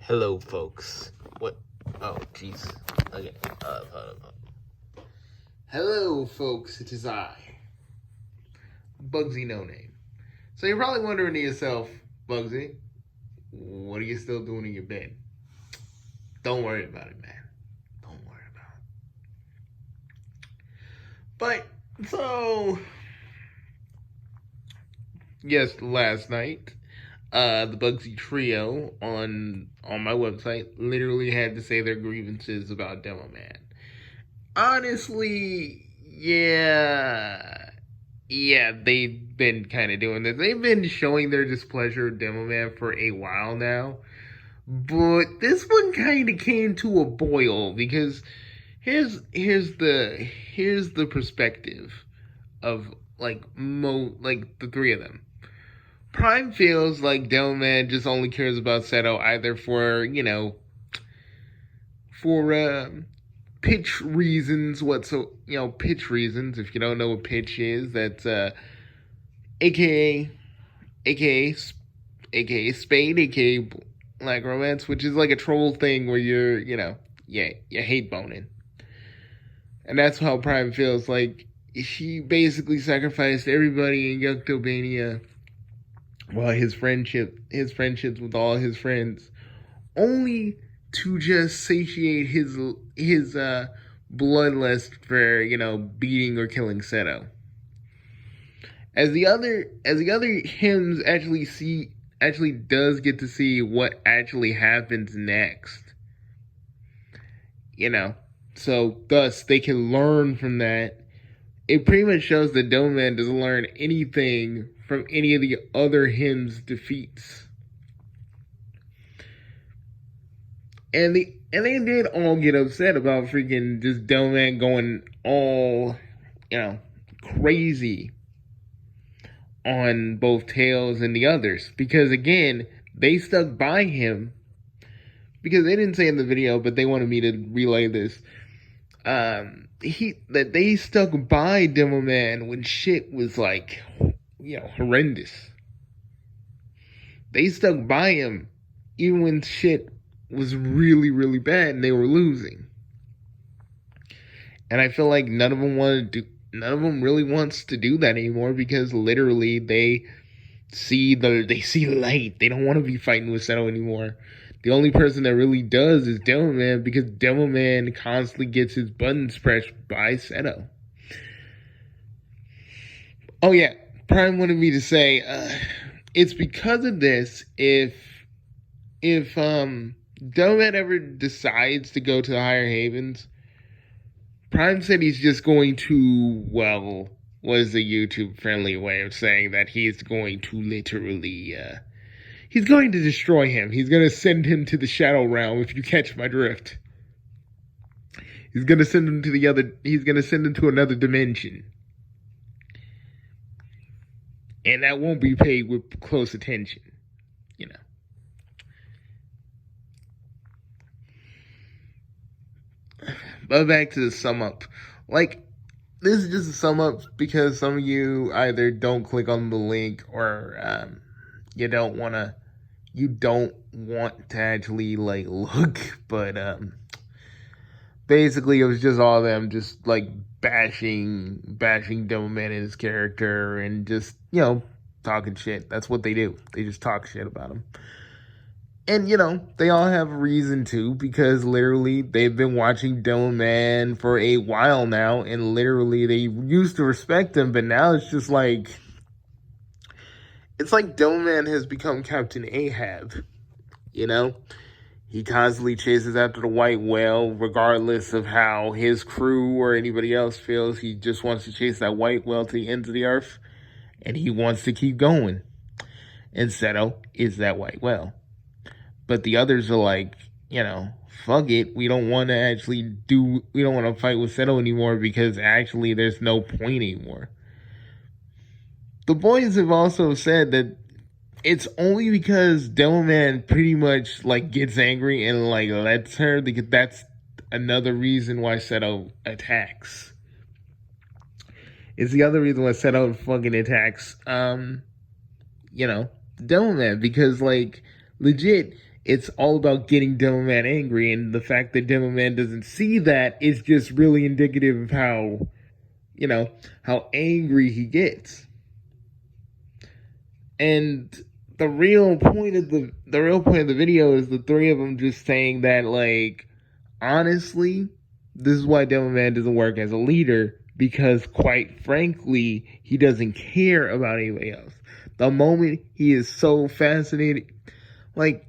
Hello, folks. What? Oh, jeez. Okay. Hold up. Hello, folks. It is I, Bugsy No Name. So you're probably wondering to yourself, Bugsy, what are you still doing in your bed? Don't worry about it, man. Don't worry about it. But so, yes, last night, the Bugsy Trio on my website literally had to say their grievances about Demoman. Honestly, yeah, they've been kind of doing this. They've been showing their displeasure of Demoman for a while now, but this one kind of came to a boil because here's the perspective of like the three of them. Prime feels like Demoman just only cares about Seto either for pitch reasons. Pitch reasons. If you don't know what pitch is, that's aka Spade, aka Black Romance, which is like a troll thing where you hate boning, and that's how Prime feels. Like he basically sacrificed everybody in Yuktobania. Well, his friendships with all his friends, only to just satiate his bloodlust for beating or killing Seto. As the other hymns actually does get to see what actually happens next. So thus they can learn from that. It pretty much shows that Demoman doesn't learn anything from any of the other hymns' defeats. And they did all get upset about freaking just Demoman going all, crazy on both Tails and the others. Because again, they stuck by him. Because they didn't say in the video, but they wanted me to relay this. That they stuck by Demoman when shit was like, horrendous. They stuck by him even when shit was really, really bad and they were losing. And I feel like none of them really wants to do that anymore because literally they see light. They don't want to be fighting with Seto anymore. The only person that really does is Demoman because Demoman constantly gets his buttons pressed by Seto. Oh yeah, Prime wanted me to say it's because of this if Demoman ever decides to go to the Higher Havens, Prime said he's just going to, well, what is the YouTube friendly way of saying that he's going to literally he's going to destroy him. He's going to send him to the Shadow Realm, if you catch my drift. He's going to send him to another dimension. And that won't be paid with close attention, But back to the sum up. Like, this is just a sum up because some of you either don't click on the link or you don't want to actually like look, but basically it was just all of them just like bashing Demoman and his character and just talking shit. That's what they do. They just talk shit about him. And they all have a reason to, because literally they've been watching Demoman for a while now, and literally they used to respect him, but now it's just like Demoman has become Captain Ahab. He constantly chases after the white whale, regardless of how his crew or anybody else feels. He just wants to chase that white whale to the ends of the earth, and he wants to keep going. And Seto is that white whale. But the others are like, fuck it. We don't want to fight with Seto anymore because actually there's no point anymore. The boys have also said that it's only because Demoman pretty much like gets angry and like lets her, because that's another reason why Seto attacks. It's the other reason why Seto fucking attacks, Demoman, because like legit, It's all about getting Demoman angry, and the fact that Demoman doesn't see that is just really indicative of how, how angry he gets. And the real point of the video is the three of them just saying that, like, honestly, this is why Demoman doesn't work as a leader, because quite frankly, he doesn't care about anybody else. The moment he is so fascinated, like,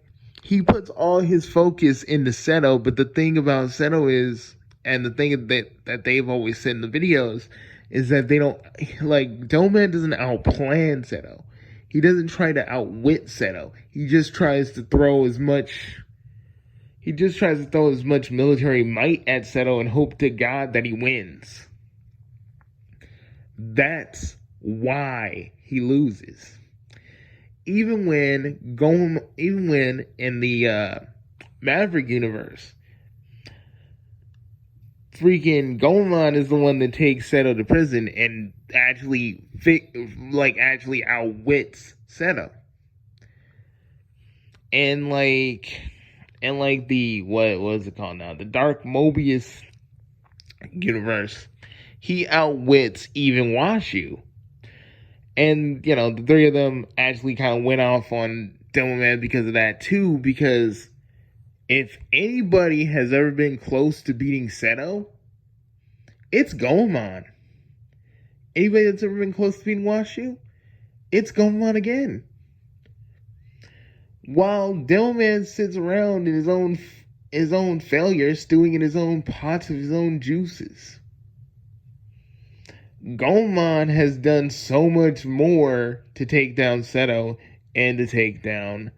he puts all his focus into Seto, but the thing about Seto is, and the thing that they've always said in the videos, is that they don't, like, Demoman doesn't outplan Seto. He doesn't try to outwit Seto. He just tries to throw as much military might at Seto and hope to God that he wins. That's why he loses. Even when in the Maverick universe, freaking Goemon is the one that takes Seto to prison and actually outwits Seto. And the what was it called now? The Dark Mobius universe, he outwits even Washu. And, the three of them actually kind of went off on Demoman because of that too, because if anybody has ever been close to beating Seto, it's Goemon. Anybody that's ever been close to beating Washu, it's Goemon again. While Demoman sits around in his own failures, stewing in his own pots of his own juices, Goemon has done so much more to take down Seto and to take down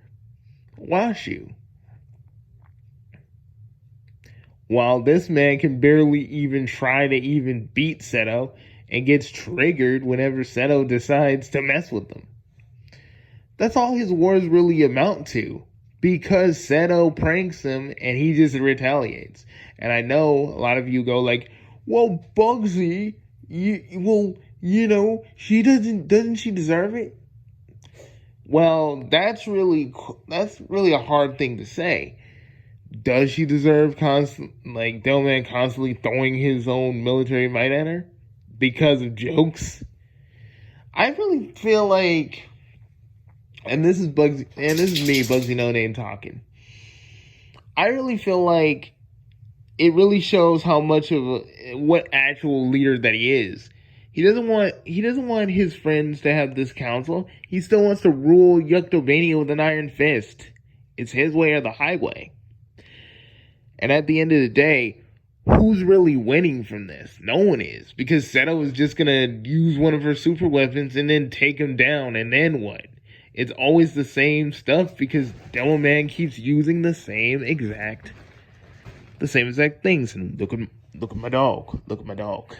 Washu. While this man can barely even try to even beat Seto and gets triggered whenever Seto decides to mess with them. That's all his wars really amount to, because Seto pranks him and he just retaliates. And I know a lot of you go like, well, Bugsy, doesn't she deserve it? Well, that's really a hard thing to say. Does she deserve Demoman constantly throwing his own military might at her because of jokes? I really feel like, and this is me, Bugsy No Name, talking. I really feel like it really shows how much of what actual leader that he is. He doesn't want his friends to have this council. He still wants to rule Yuktobania with an iron fist. It's his way or the highway. And at the end of the day, who's really winning from this? No one is, because Seto is just gonna use one of her super weapons and then take him down, and then what? It's always the same stuff because Demoman keeps using the same exact things. And look at my dog. Look at my dog.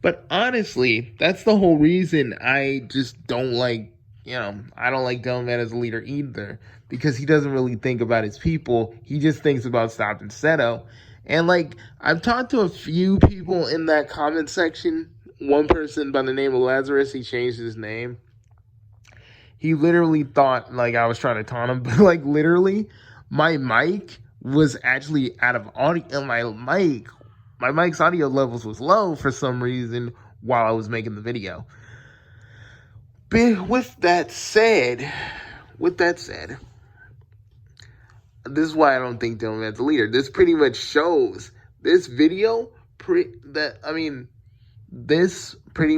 But honestly, that's the whole reason I just don't like, I don't like Demoman as a leader either. Because he doesn't really think about his people. He just thinks about stopping Seto. And I've talked to a few people in that comment section. One person by the name of Lazarus, he changed his name. He literally thought I was trying to taunt him, but literally, my mic was actually out of audio. My mic's audio levels was low for some reason while I was making the video. But with that said, this is why I don't think Demoman's a leader. This pretty much shows, this pretty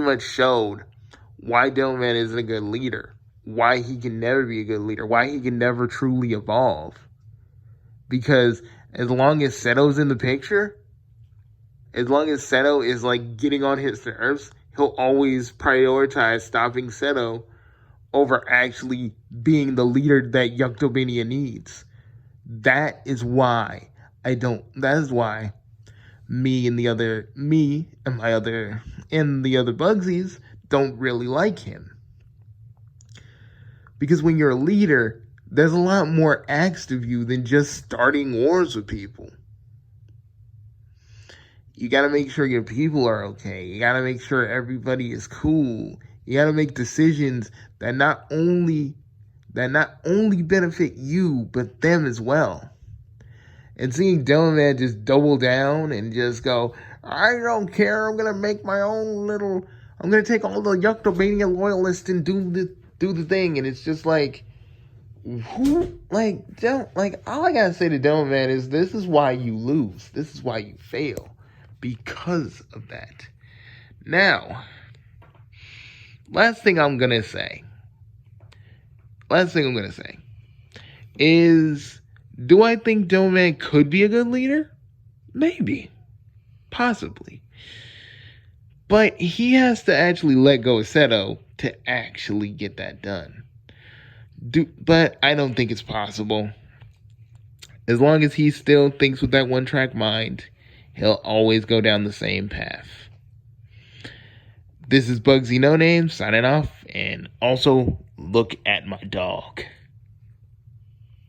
much showed why Demoman isn't a good leader. Why he can never be a good leader. Why he can never truly evolve. Because as long as Seto's in the picture, as long as Seto is getting on his nerves, he'll always prioritize stopping Seto over actually being the leader that Yuktobania needs. That is why me and the other Bugsies don't really like him. Because when you're a leader, there's a lot more asked of you than just starting wars with people. You gotta make sure your people are okay. You gotta make sure everybody is cool. You gotta make decisions that not only that not only benefit you, but them as well. And seeing Demoman just double down and just go, I don't care, I'm going to make my own little, I'm going to take all the Yuctomania loyalists and do the thing. And it's just like, who, like, don't, like, all I got to say to Demoman is this is why you lose. This is why you fail. Because of that. Now, last thing I'm going to say is, do I think Demoman could be a good leader? Maybe. Possibly. But he has to actually let go of Zeta to actually get that done. But I don't think it's possible. As long as he still thinks with that one-track mind, he'll always go down the same path. This is Bugsy No Name signing off, and also look at my dog.